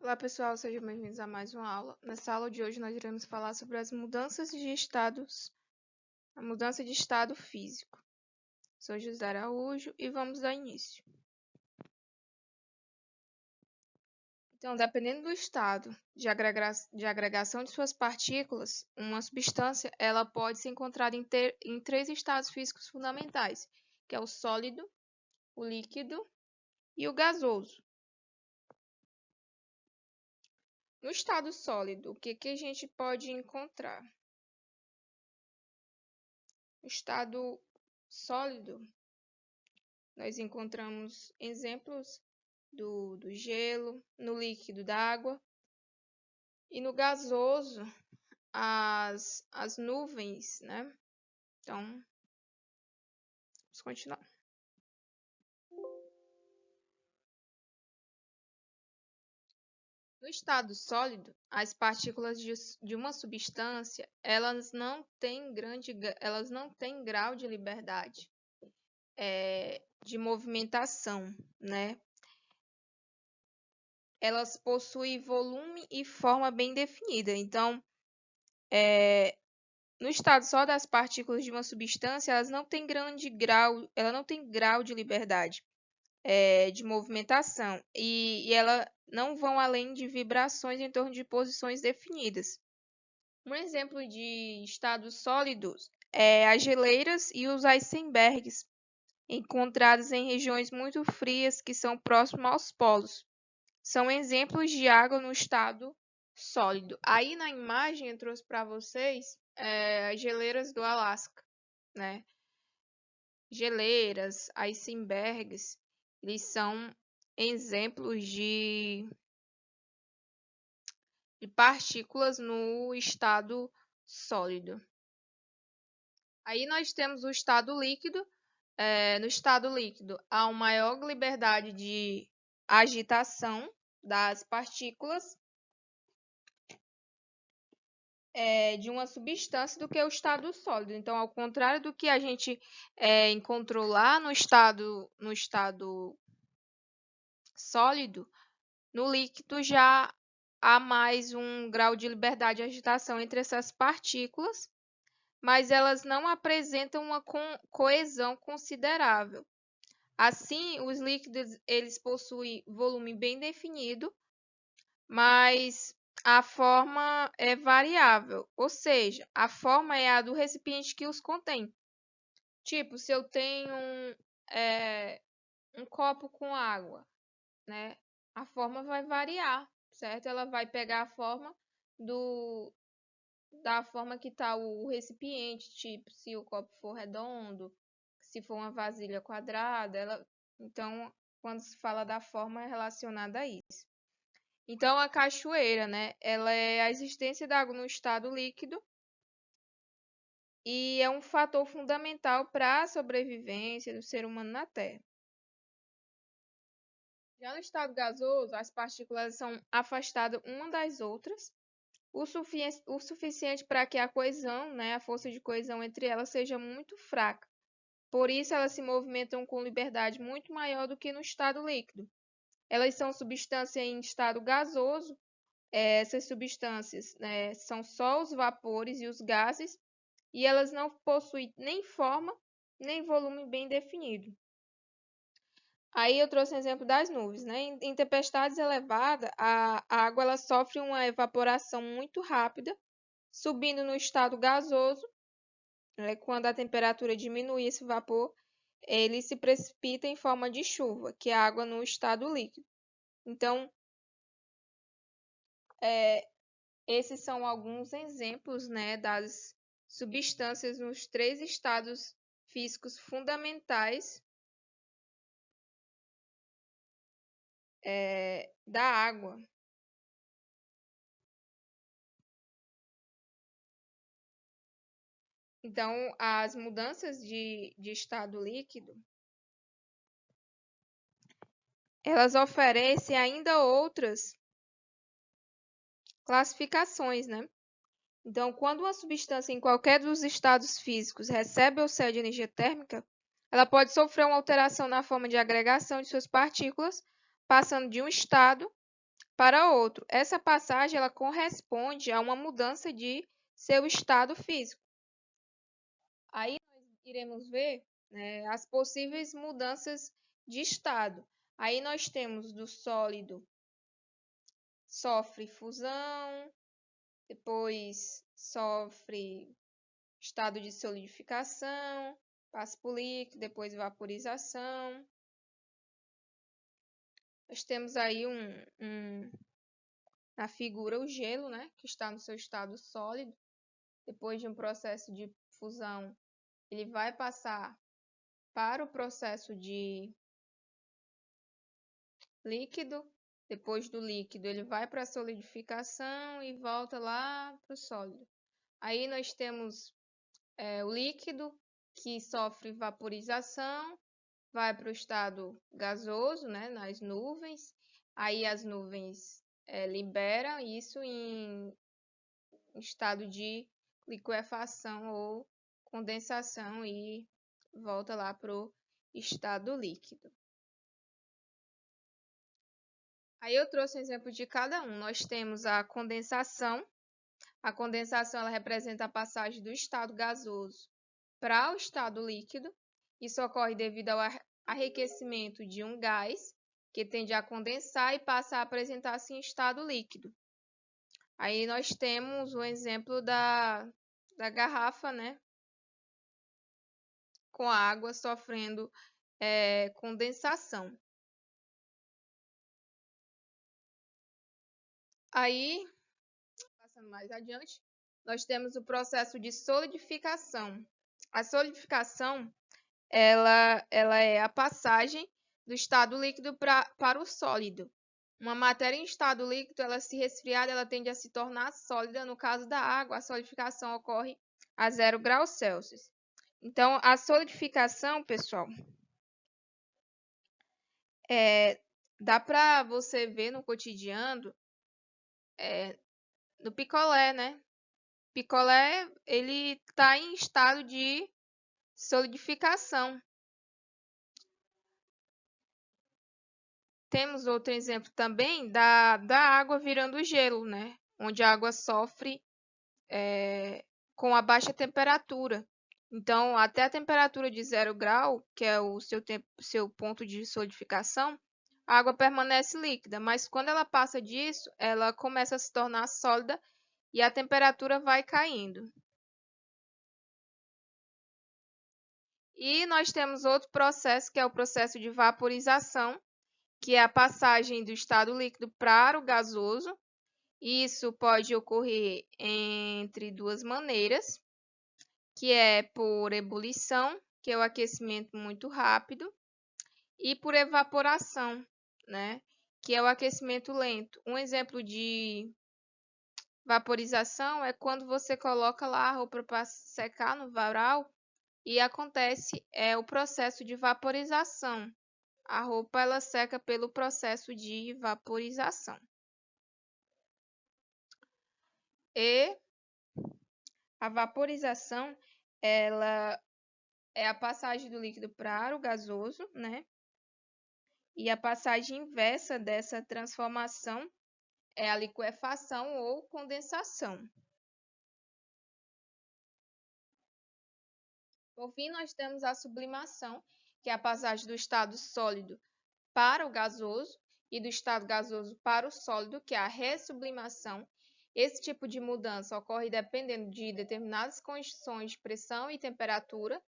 Olá pessoal, sejam bem-vindos a mais uma aula. Nessa aula de hoje nós iremos falar sobre as mudanças de estados, a mudança de estado físico. Sou José Araújo e vamos dar início. Então, dependendo do estado de agregação de suas partículas, uma substância ela pode ser encontrada em três estados físicos fundamentais, que é o sólido, o líquido e o gasoso. No estado sólido, o que a gente pode encontrar? No estado sólido, nós encontramos exemplos do gelo, no líquido da água e no gasoso as nuvens, né? Então, vamos continuar. No estado sólido, as partículas de uma substância, elas não têm grau de liberdade de movimentação, né? Elas possuem volume e forma bem definida. Então, no estado só das partículas de uma substância, ela não tem grau de liberdade de movimentação e ela não vão além de vibrações em torno de posições definidas. Um exemplo de estados sólidos é as geleiras e os icebergs, encontrados em regiões muito frias que são próximas aos polos. São exemplos de água no estado sólido. Aí na imagem eu trouxe para vocês as geleiras do Alasca, né? Geleiras, icebergs, eles são exemplos de partículas no estado sólido. Aí nós temos o estado líquido. No estado líquido, há uma maior liberdade de agitação das partículas de uma substância do que o estado sólido. Então, ao contrário do que a gente encontrou lá no estado sólido, no líquido já há mais um grau de liberdade de agitação entre essas partículas, mas elas não apresentam uma coesão considerável. Assim, os líquidos eles possuem volume bem definido, mas a forma é variável, ou seja, a forma é a do recipiente que os contém. Tipo, se eu tenho um copo com água, né? A forma vai variar, certo? Ela vai pegar a forma da forma que está o recipiente, tipo, se o copo for redondo, se for uma vasilha quadrada, então, quando se fala da forma, é relacionada a isso. Então, a cachoeira, né? Ela é a existência da água no estado líquido e é um fator fundamental para a sobrevivência do ser humano na Terra. Já no estado gasoso, as partículas são afastadas uma das outras o suficiente para que a coesão, né, a força de coesão entre elas seja muito fraca. Por isso, elas se movimentam com liberdade muito maior do que no estado líquido. Elas são substâncias em estado gasoso. Essas substâncias, né, são só os vapores e os gases, e elas não possuem nem forma, nem volume bem definido. Aí eu trouxe um exemplo das nuvens, né? Em tempestades elevadas, a água ela sofre uma evaporação muito rápida, subindo no estado gasoso. Quando a temperatura diminui esse vapor, ele se precipita em forma de chuva, que é a água no estado líquido. Então, esses são alguns exemplos, né, das substâncias nos três estados físicos fundamentais da água. Então, as mudanças de estado líquido, elas oferecem ainda outras classificações, né? Então, quando uma substância em qualquer dos estados físicos recebe ou cede energia térmica, ela pode sofrer uma alteração na forma de agregação de suas partículas, passando de um estado para outro. Essa passagem ela corresponde a uma mudança de seu estado físico. Aí nós iremos ver, né, as possíveis mudanças de estado. Aí nós temos do sólido sofre fusão, depois sofre estado de solidificação, passa para o líquido, depois vaporização. Nós temos aí na figura o gelo, né, que está no seu estado sólido. Depois de um processo de fusão, ele vai passar para o processo de líquido. Depois do líquido, ele vai para a solidificação e volta lá para o sólido. Aí nós temos o líquido, que sofre vaporização, vai para o estado gasoso, né, nas nuvens. Aí as nuvens liberam isso em estado de liquefação ou condensação e volta lá para o estado líquido. Aí eu trouxe um exemplo de cada um. Nós temos a condensação. A condensação ela representa a passagem do estado gasoso para o estado líquido. Isso ocorre devido ao arrefecimento de um gás, que tende a condensar e passa a apresentar-se em estado líquido. Aí nós temos o exemplo da garrafa, né, com a água sofrendo condensação. Aí, passando mais adiante, nós temos o processo de solidificação. A solidificação, ela é a passagem do estado líquido para o sólido. Uma matéria em estado líquido, ela se resfriada, ela tende a se tornar sólida. No caso da água, a solidificação ocorre a 0 graus Celsius. Então, a solidificação, pessoal, dá para você ver no cotidiano, no picolé, né? Picolé, ele está em estado de solidificação. Temos outro exemplo também da água virando gelo, né? Onde a água sofre com a baixa temperatura. Então, até a temperatura de 0 grau, que é o seu ponto de solidificação, a água permanece líquida, mas quando ela passa disso, ela começa a se tornar sólida e a temperatura vai caindo. E nós temos outro processo, que é o processo de vaporização, que é a passagem do estado líquido para o gasoso. Isso pode ocorrer entre duas maneiras, que é por ebulição, que é o aquecimento muito rápido, e por evaporação, né, que é o aquecimento lento. Um exemplo de vaporização é quando você coloca lá a roupa para secar no varal e acontece o processo de vaporização. A roupa ela seca pelo processo de vaporização. E a vaporização, ela é a passagem do líquido para o gasoso, né? E a passagem inversa dessa transformação é a liquefação ou condensação. Por fim, nós temos a sublimação, que é a passagem do estado sólido para o gasoso e do estado gasoso para o sólido, que é a ressublimação. Esse tipo de mudança ocorre dependendo de determinadas condições de pressão e temperatura,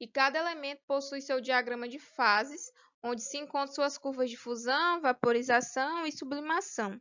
e cada elemento possui seu diagrama de fases, onde se encontram suas curvas de fusão, vaporização e sublimação.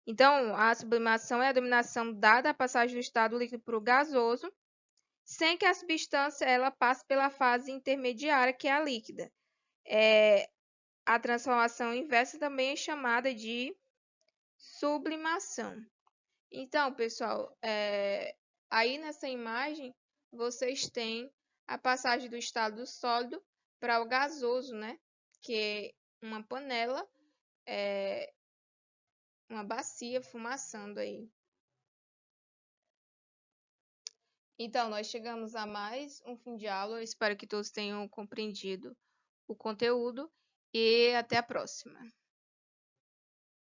Então, a sublimação é a dominação dada à passagem do estado líquido para o gasoso, sem que a substância ela passe pela fase intermediária, que é a líquida. A transformação inversa também é chamada de sublimação. Então, pessoal, aí nessa imagem vocês têm a passagem do estado sólido para o gasoso, né? Que é uma panela, uma bacia fumaçando aí. Então, nós chegamos a mais um fim de aula. Eu espero que todos tenham compreendido o conteúdo e até a próxima.